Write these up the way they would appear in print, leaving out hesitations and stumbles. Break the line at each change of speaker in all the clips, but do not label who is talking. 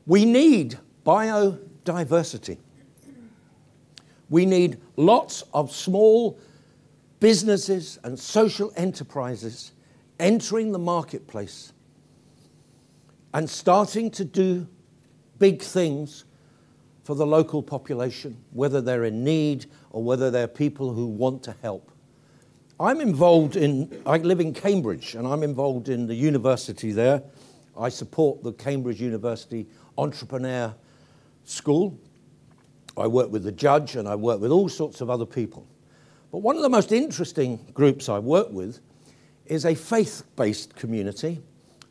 We need biodiversity. We need lots of small businesses and social enterprises entering the marketplace and starting to do big things for the local population, whether they're in need or whether they're people who want to help. I live in Cambridge, and I'm involved in the university there. I support the Cambridge University Entrepreneur School. I work with the judge, and I work with all sorts of other people. But one of the most interesting groups I work with is a faith-based community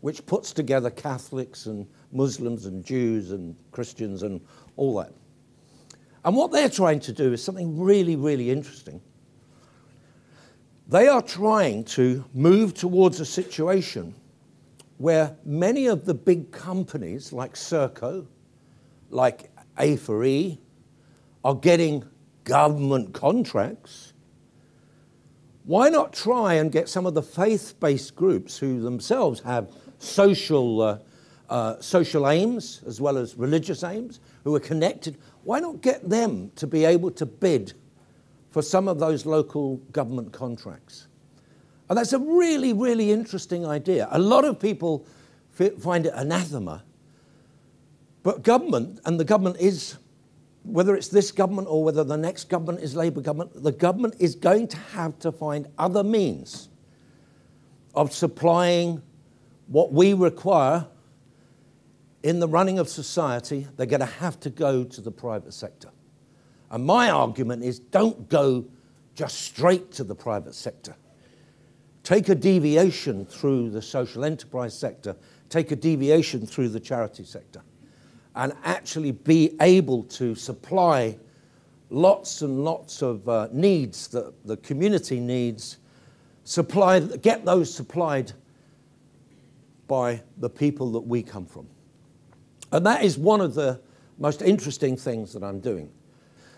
which puts together Catholics and Muslims and Jews and Christians and all that. And what they're trying to do is something really, really interesting. They are trying to move towards a situation where many of the big companies like Serco, like A4E, are getting government contracts. Why not try and get some of the faith-based groups who themselves have social aims as well as religious aims, who are connected? Why not get them to be able to bid for some of those local government contracts? And that's a really, really interesting idea. A lot of people find it anathema, but government, and the government is, whether it's this government or whether the next government is Labour government, the government is going to have to find other means of supplying what we require in the running of society. They're going to have to go to the private sector. And my argument is, don't go just straight to the private sector. Take a deviation through the social enterprise sector, take a deviation through the charity sector, and actually be able to supply lots and lots of needs that the community needs, get those supplied by the people that we come from. And that is one of the most interesting things that I'm doing.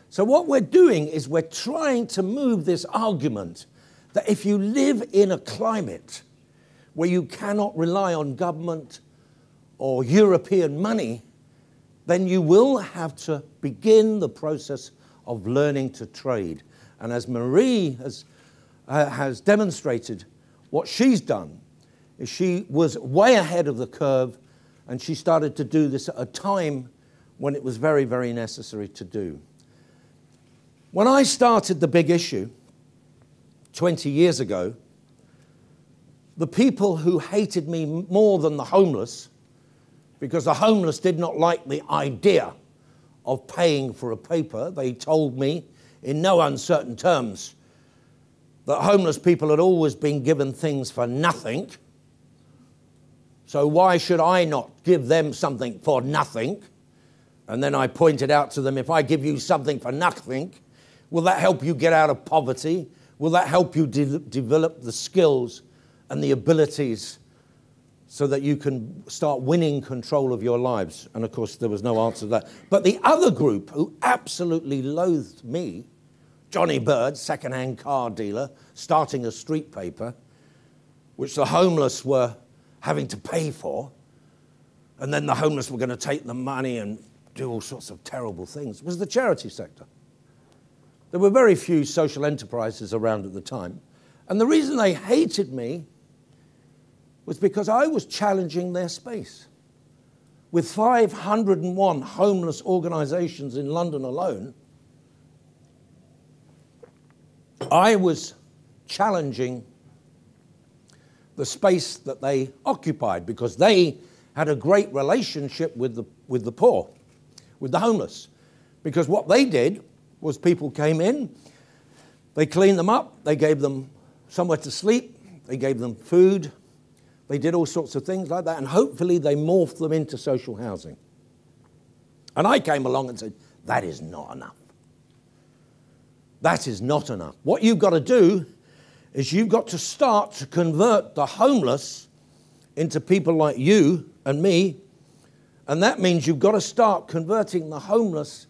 So what we're doing is we're trying to move this argument that if you live in a climate where you cannot rely on government or European money, then you will have to begin the process of learning to trade. And as Marie has demonstrated, what she's done is she was way ahead of the curve, and she started to do this at a time when it was very, very necessary to do. When I started the Big Issue 20 years ago, the people who hated me more than the homeless, because the homeless did not like the idea of paying for a paper, they told me in no uncertain terms that homeless people had always been given things for nothing. So why should I not give them something for nothing? And then I pointed out to them, if I give you something for nothing, will that help you get out of poverty? Will that help you develop the skills and the abilities so that you can start winning control of your lives? And of course, there was no answer to that. But the other group who absolutely loathed me, Johnny Bird, second-hand car dealer, starting a street paper, which the homeless were having to pay for, and then the homeless were going to take the money and do all sorts of terrible things, was the charity sector. There were very few social enterprises around at the time. And the reason they hated me was because I was challenging their space. With 501 homeless organisations in London alone, I was challenging the space that they occupied, because they had a great relationship with the poor, with the homeless. Because what they did was people came in, they cleaned them up, they gave them somewhere to sleep, they gave them food, they did all sorts of things like that, and hopefully they morphed them into social housing. And I came along and said, that is not enough. That is not enough. What you've got to do is you've got to start to convert the homeless into people like you and me, and that means you've got to start converting the homeless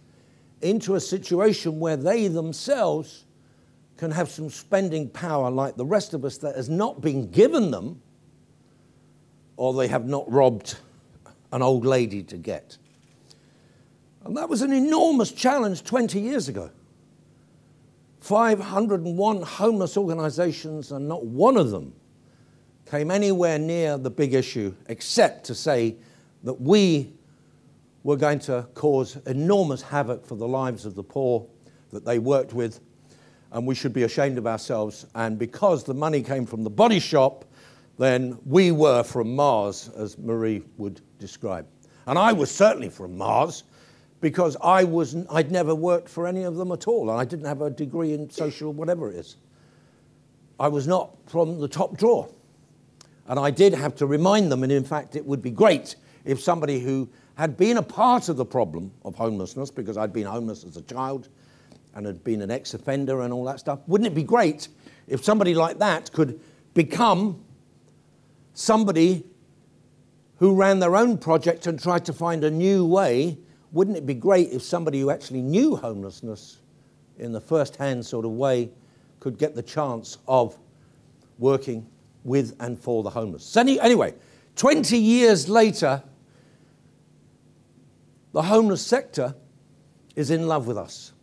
into a situation where they themselves can have some spending power like the rest of us that has not been given them, or they have not robbed an old lady to get. And that was an enormous challenge 20 years ago. 501 homeless organisations, and not one of them came anywhere near the big issue, except to say that we were going to cause enormous havoc for the lives of the poor that they worked with, and we should be ashamed of ourselves. And because the money came from the body shop, then we were from Mars, as Marie would describe. And I was certainly from Mars, because I'd never worked for any of them at all, and I didn't have a degree in social whatever it is. I was not from the top drawer. And I did have to remind them, and in fact it would be great if somebody who had been a part of the problem of homelessness, because I'd been homeless as a child and had been an ex-offender and all that stuff, wouldn't it be great if somebody like that could become somebody who ran their own project and tried to find a new way? Wouldn't it be great if somebody who actually knew homelessness in the first-hand sort of way could get the chance of working with and for the homeless? So anyway, 20 years later, the homeless sector is in love with us.